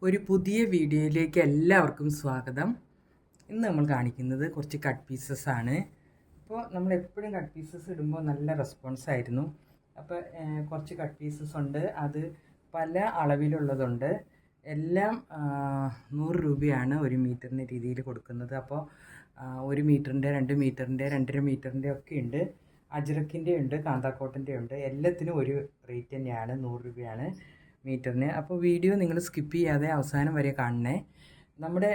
ഒരു പുതിയ വീഡിയോയിലേക്ക് എല്ലാവർക്കും സ്വാഗതം. ഇന്ന് നമ്മൾ കാണിക്കുന്നത് കുറച്ച് കട്ട് പീസസ് ആണ്. അപ്പോൾ നമ്മൾ എപ്പോഴും കട്ട് പീസസ് ഇടുമ്പോൾ നല്ല റെസ്പോൺസ് ആയിരുന്നു. അപ്പോൾ കുറച്ച് കട്ട് പീസസ് ഉണ്ട്, അത് പല അളവിലുള്ളതുണ്ട്. എല്ലാം 100 രൂപയാണ് ഒരു മീറ്ററിൻ്റെ രീതിയിൽ കൊടുക്കുന്നത്. അപ്പോൾ 1 മീറ്ററിൻ്റെ, 2 മീറ്ററിൻ്റെ, 2.5 മീറ്ററിൻ്റെ ഒക്കെ ഉണ്ട്. അജ്രക്കിൻ്റെ ഉണ്ട്, കാന്താക്കോട്ടൻ്റെ ഉണ്ട്. എല്ലാത്തിനും ഒരു റേറ്റ് തന്നെയാണ്, 100 രൂപയാണ് മീറ്ററിന്. അപ്പോൾ വീഡിയോ നിങ്ങൾ സ്കിപ്പ് ചെയ്യാതെ അവസാനം വരെ കാണണേ. നമ്മുടെ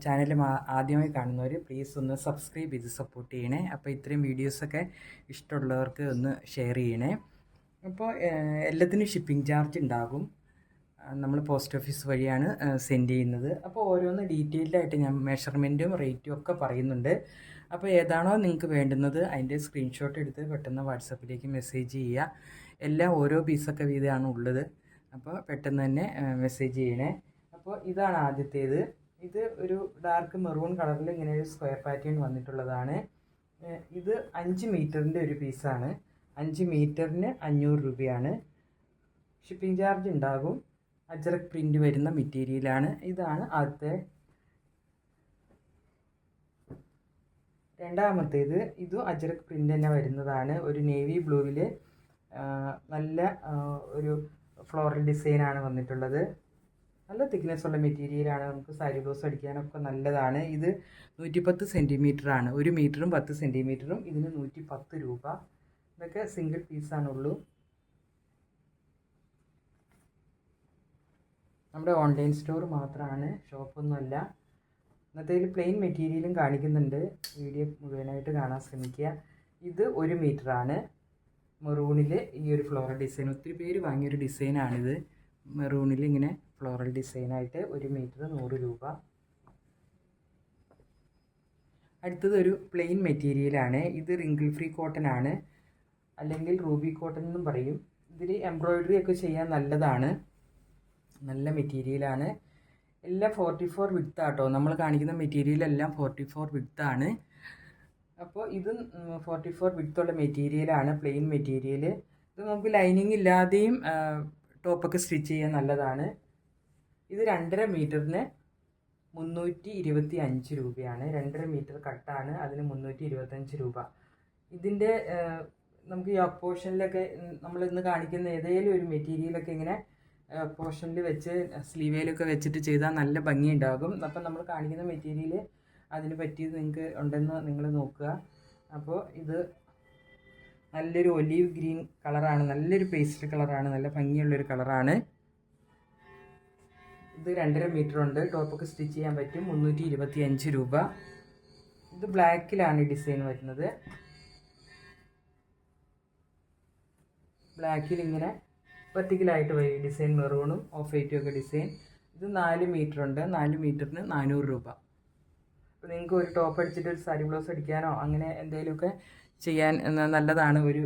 ചാനൽ ആദ്യമായി കാണുന്നവർ പ്ലീസ് ഒന്ന് സബ്സ്ക്രൈബ് ചെയ്ത് സപ്പോർട്ട് ചെയ്യണേ. അപ്പോൾ ഇത്രയും വീഡിയോസൊക്കെ ഇഷ്ടമുള്ളവർക്ക് ഒന്ന് ഷെയർ ചെയ്യണേ. അപ്പോൾ എല്ലാത്തിനും ഷിപ്പിംഗ് ചാർജ് ഉണ്ടാകും. നമ്മൾ പോസ്റ്റ് ഓഫീസ് വഴിയാണ് സെൻഡ് ചെയ്യുന്നത്. അപ്പോൾ ഓരോന്ന് ഡീറ്റെയിൽഡായിട്ട് ഞാൻ മെഷർമെൻറ്റും റേറ്റും ഒക്കെ പറയുന്നുണ്ട്. അപ്പോൾ ഏതാണോ നിങ്ങൾക്ക് വേണ്ടുന്നത് അതിൻ്റെ സ്ക്രീൻഷോട്ട് എടുത്ത് പെട്ടെന്ന് വാട്സപ്പിലേക്ക് മെസ്സേജ് ചെയ്യുക. എല്ലാം ഓരോ പീസൊക്കെ വീതമാണ് ഉള്ളത്. അപ്പോൾ പെട്ടെന്ന് തന്നെ മെസ്സേജ് ചെയ്യണേ. അപ്പോൾ ഇതാണ് ആദ്യത്തേത്. ഇത് ഒരു ഡാർക്ക് മെറൂൺ കളറിൽ ഇങ്ങനെ ഒരു സ്ക്വയർ പാറ്റേൺ വന്നിട്ടുള്ളതാണ്. ഇത് 5 മീറ്ററിൻ്റെ ഒരു പീസാണ്. 5 മീറ്ററിന് 500 രൂപയാണ്. ഷിപ്പിംഗ് ചാർജ് ഉണ്ടാകും. അജ്രക് പ്രിൻ്റ് വരുന്ന മെറ്റീരിയലാണ്. ഇതാണ് ആദ്യത്തെ. രണ്ടാമത്തേത് ഇതും അജ്രക് പ്രിൻ്റ് തന്നെ വരുന്നതാണ്. ഒരു നേവി ബ്ലൂവിൽ നല്ല ഒരു ഫ്ലോറൽ ഡിസൈനാണ് വന്നിട്ടുള്ളത്. നല്ല തിക്നെസ് ഉള്ള മെറ്റീരിയലാണ്. നമുക്ക് സാരി ബ്ലൗസ് അടിക്കാനൊക്കെ നല്ലതാണ്. ഇത് 110 സെൻറ്റിമീറ്ററാണ്. 1 മീറ്ററും 10 സെൻറ്റിമീറ്ററും ഇതിന് 110 രൂപ. ഇതൊക്കെ സിംഗിൾ പീസാണുള്ളൂ. നമ്മുടെ ഓൺലൈൻ സ്റ്റോർ മാത്രമാണ്, ഷോപ്പൊന്നുമല്ല. ഇന്നത്തേൽ പ്ലെയിൻ മെറ്റീരിയലും കാണിക്കുന്നുണ്ട്. വീഡിയോ മുഴുവനായിട്ട് കാണാൻ ശ്രമിക്കുക. ഇത് 1 മീറ്ററാണ്. മെറൂണിൽ ഈ ഒരു ഫ്ലോറൽ ഡിസൈൻ, ഒത്തിരി പേര് വാങ്ങിയൊരു ഡിസൈനാണിത്. മെറൂണിൽ ഇങ്ങനെ ഫ്ലോറൽ ഡിസൈനായിട്ട് 1 മീറ്റർ 100 രൂപ. അടുത്തത് ഒരു പ്ലെയിൻ മെറ്റീരിയലാണ്. ഇത് റിങ്കിൾ ഫ്രീ കോട്ടൺ ആണ്, അല്ലെങ്കിൽ റൂബി കോട്ടൺ എന്നും പറയും. ഇതിൽ എംബ്രോയിഡറി ഒക്കെ ചെയ്യാൻ നല്ലതാണ്. നല്ല മെറ്റീരിയലാണ്. എല്ലാം 44 വിഡ്ത്താട്ടോ. നമ്മൾ കാണിക്കുന്ന മെറ്റീരിയലെല്ലാം 44 വിഡ്ത്താണ്. അപ്പോൾ ഇത് 44 വിഡ്ത്തുള്ള മെറ്റീരിയലാണ്, പ്ലെയിൻ മെറ്റീരിയൽ. ഇത് നമുക്ക് ലൈനിങ് ഇല്ലാതെയും ടോപ്പൊക്കെ സ്റ്റിച്ച് ചെയ്യാൻ നല്ലതാണ്. ഇത് 2.5 മീറ്ററിന് 325 രൂപയാണ്. 2.5 മീറ്റർ കട്ടാണ്, അതിന് 325 രൂപ. ഇതിൻ്റെ നമുക്ക് യോക്ക് പോർഷനിലൊക്കെ നമ്മൾ ഇന്ന് കാണിക്കുന്ന ഏതെങ്കിലും ഒരു മെറ്റീരിയലൊക്കെ ഇങ്ങനെ പോർഷനിൽ വെച്ച് സ്ലീവേലൊക്കെ വെച്ചിട്ട് ചെയ്താൽ നല്ല ഭംഗിയുണ്ടാകും. അപ്പം നമ്മൾ കാണിക്കുന്ന മെറ്റീരിയൽ അതിന് പറ്റിയത് നിങ്ങൾക്ക് ഉണ്ടെന്ന് നിങ്ങൾ നോക്കുക. അപ്പോൾ ഇത് നല്ലൊരു ഒലീവ് ഗ്രീൻ കളറാണ്, നല്ലൊരു പേസ്റ്റൽ കളറാണ്, നല്ല ഭംഗിയുള്ളൊരു കളറാണ്. ഇത് 2.5 മീറ്റർ ഉണ്ട്, ടോപ്പൊക്കെ സ്റ്റിച്ച് ചെയ്യാൻ പറ്റും. 325 രൂപ. ഇത് ബ്ലാക്കിലാണ് ഡിസൈൻ വരുന്നത്. ബ്ലാക്കിൽ ഇങ്ങനെ വെർട്ടിക്കലായിട്ട് വരും ഡിസൈൻ, മെറൂണും ഓഫ് വൈറ്റും ഒക്കെ ഡിസൈൻ. ഇത് 4 മീറ്റർ ഉണ്ട്. 4 മീറ്ററിന് 400 രൂപ. അപ്പോൾ നിങ്ങൾക്ക് ഒരു ടോപ്പ് അടിച്ചിട്ട് ഒരു സാരി ബ്ലൗസ് അടിക്കാനോ അങ്ങനെ എന്തെങ്കിലുമൊക്കെ ചെയ്യാൻ നല്ലതാണ്. ഒരു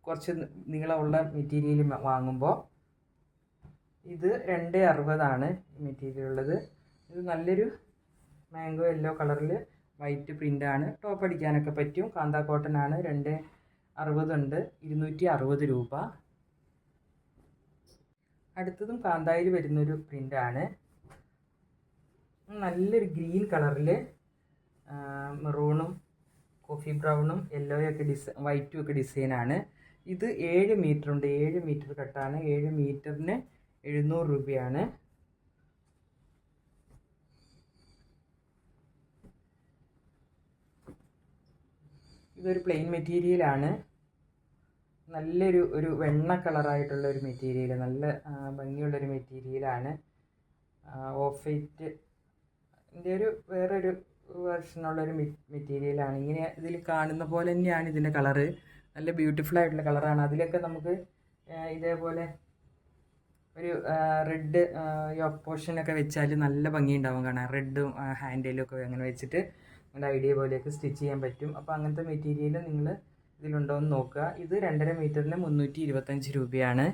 കുറച്ച് നീളമുള്ള മെറ്റീരിയൽ വാങ്ങുമ്പോൾ. ഇത് 260 മെറ്റീരിയൽ ഉള്ളത്. ഇത് നല്ലൊരു മാംഗോ യെല്ലോ കളറിൽ വൈറ്റ് പ്രിൻ്റാണ്. ടോപ്പ് അടിക്കാനൊക്കെ പറ്റും. കാന്താ കോട്ടൺ ആണ്. 260 ഉണ്ട്. 260 രൂപ. അടുത്തതും കാന്തായിൽ വരുന്നൊരു പ്രിൻ്റാണ്. നല്ലൊരു ഗ്രീൻ കളറിൽ മെറൂണും കോഫി ബ്രൗണും യെല്ലോയൊക്കെ വൈറ്റും ഒക്കെ ഡിസൈനാണ്. ഇത് 7 മീറ്റർ ഉണ്ട്. 7 മീറ്റർ കട്ടാണ്. 7 മീറ്ററിന് 700 രൂപയാണ്. ഇതൊരു പ്ലെയിൻ മെറ്റീരിയലാണ്. നല്ലൊരു വെണ്ണ കളറായിട്ടുള്ള ഒരു മെറ്റീരിയൽ, നല്ല ഭംഗിയുള്ളൊരു മെറ്റീരിയലാണ്. ഓഫ് വൈറ്റിൻ്റെ വേറൊരു വെർഷനുള്ളൊരു മെറ്റീരിയലാണ്. ഇങ്ങനെ ഇതിൽ കാണുന്ന പോലെ തന്നെയാണ് ഇതിൻ്റെ കളറ്. നല്ല ബ്യൂട്ടിഫുൾ ആയിട്ടുള്ള കളറാണ്. അതിലൊക്കെ നമുക്ക് ഇതേപോലെ ഒരു റെഡ് യോക്ക് പോർഷനൊക്കെ വെച്ചാൽ നല്ല ഭംഗിയുണ്ടാവും കാണാൻ. റെഡും ഹാൻഡിലും ഒക്കെ അങ്ങനെ വെച്ചിട്ട് നല്ല ഐഡിയ പോലെയൊക്കെ സ്റ്റിച്ച് ചെയ്യാൻ പറ്റും. അപ്പോൾ അങ്ങനത്തെ മെറ്റീരിയൽ നിങ്ങൾ ഇതിലുണ്ടോ എന്ന് നോക്കുക. ഇത് 2.5 മീറ്ററിന് 325 രൂപയാണ്.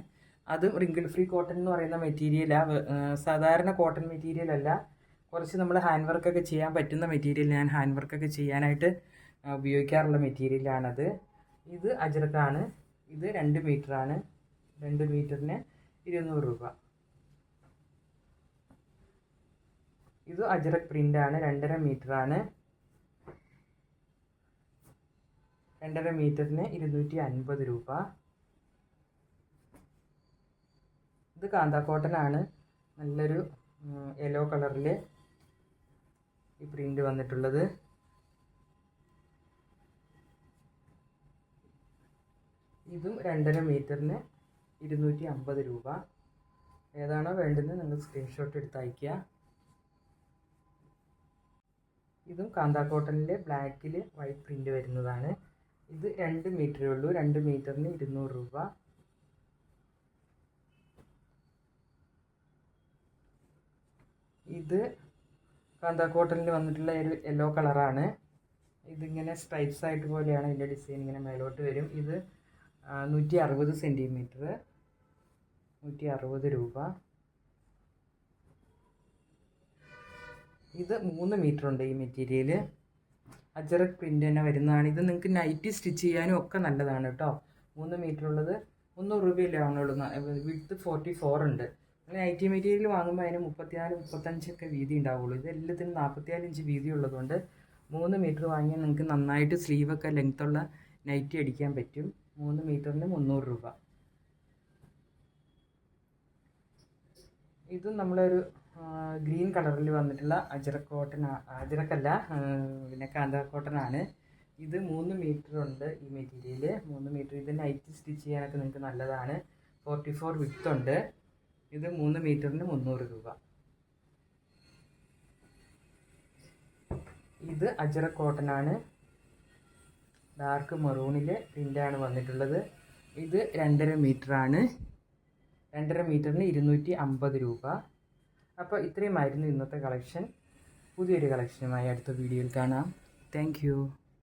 അതും റിങ്കിൾ ഫ്രീ കോട്ടൺ എന്ന് പറയുന്ന മെറ്റീരിയലാണ്. സാധാരണ കോട്ടൺ മെറ്റീരിയൽ അല്ല, കുറച്ച് നമ്മൾ ഹാൻഡ് വർക്കൊക്കെ ചെയ്യാൻ പറ്റുന്ന മെറ്റീരിയൽ. ഞാൻ ഹാൻഡ് വർക്കൊക്കെ ചെയ്യാനായിട്ട് ഉപയോഗിക്കാറുള്ള മെറ്റീരിയലാണത്. ഇത് അജ്രക്കാണ്. ഇത് 2 മീറ്ററാണ്. 2 മീറ്ററിന് 200 രൂപ. ഇത് അജ്രക് പ്രിൻ്റാണ്, 2.5 മീറ്ററാണ്. 2.5 മീറ്ററിന് 250 രൂപ. ഇത് കാന്ത കോട്ടനാണ്, നല്ലൊരു യെല്ലോ കളറിൽ ഈ പ്രിൻ്റ് വന്നിട്ടുള്ളത്. ഇതും 2.5 മീറ്ററിന് 250 രൂപ. ഏതാണോ വേണ്ടത് നിങ്ങൾ സ്ക്രീൻഷോട്ട് എടുത്ത് അയയ്ക്കുക. ഇതും കാന്ത കോട്ടണിൽ ബ്ലാക്കിൽ വൈറ്റ് പ്രിൻ്റ് വരുന്നതാണ്. ഇത് 2 മീറ്ററേ ഉള്ളൂ, 2 മീറ്ററിന് 200 രൂപ. ഇത് കാന്ത കോട്ടണിൽ വന്നിട്ടുള്ള ഒരു യെല്ലോ കളറാണ്. ഇതിങ്ങനെ സ്ട്രൈപ്സ് ആയിട്ട് പോലെയാണ് ഇതിൻ്റെ ഡിസൈൻ, ഇങ്ങനെ മേലോട്ട് വരും. ഇത് 160 സെൻറ്റിമീറ്റർ, 160 രൂപ. ഇത് 3 മീറ്റർ ഉണ്ട് ഈ മെറ്റീരിയൽ. അജ്രക് പ്രിൻ്റ് തന്നെ വരുന്നതാണ്. ഇത് നിങ്ങൾക്ക് നൈറ്റി സ്റ്റിച്ച് ചെയ്യാനും ഒക്കെ നല്ലതാണ് കേട്ടോ. 3 മീറ്റർ ഉള്ളത് 300 രൂപയല്ലേ ആവുന്നുള്ളൂ. വിഡ്ത്ത് 44 ഉണ്ട്. നൈറ്റി മെറ്റീരിയൽ വാങ്ങുമ്പോൾ അതിന് 34-35 വീതി ഉണ്ടാവുള്ളൂ. ഇത് എല്ലാത്തിനും 44 ഇഞ്ച് വീതി ഉള്ളതുകൊണ്ട് 3 മീറ്റർ വാങ്ങിയാൽ നിങ്ങൾക്ക് നന്നായിട്ട് സ്ലീവൊക്കെ ലെങ്ത്തുള്ള നൈറ്റി അടിക്കാൻ പറ്റും. 3 മീറ്ററിന് 300 രൂപ. ഇതും നമ്മളൊരു ഗ്രീൻ കളറിൽ വന്നിട്ടുള്ള അജ്രക് കോട്ടൺ, അജ്രക്കല്ല പിന്നെ കാന്ത കോട്ടനാണ്. ഇത് 3 മീറ്റർ ഉണ്ട് ഈ മെറ്റീരിയൽ, 3 മീറ്റർ. ഇത് നൈറ്റ് സ്റ്റിച്ച് ചെയ്യാനൊക്കെ നിങ്ങൾക്ക് നല്ലതാണ്. 44 വിഡ്ത്ത് ഉണ്ട്. ഇത് 3 മീറ്ററിന് 300 രൂപ. ഇത് അജ്രക് കോട്ടനാണ്, ഡാർക്ക് മെറൂണിൽ പ്രിൻ്റാണ് വന്നിട്ടുള്ളത്. ഇത് 2.5 മീറ്ററാണ്, 2.5 മീറ്ററിന് 250 രൂപ. അപ്പോൾ ഇത്രയുമായിരുന്നു ഇന്നത്തെ കളക്ഷൻ. പുതിയൊരു കളക്ഷനുമായി അടുത്ത വീഡിയോയിൽ കാണാം. താങ്ക്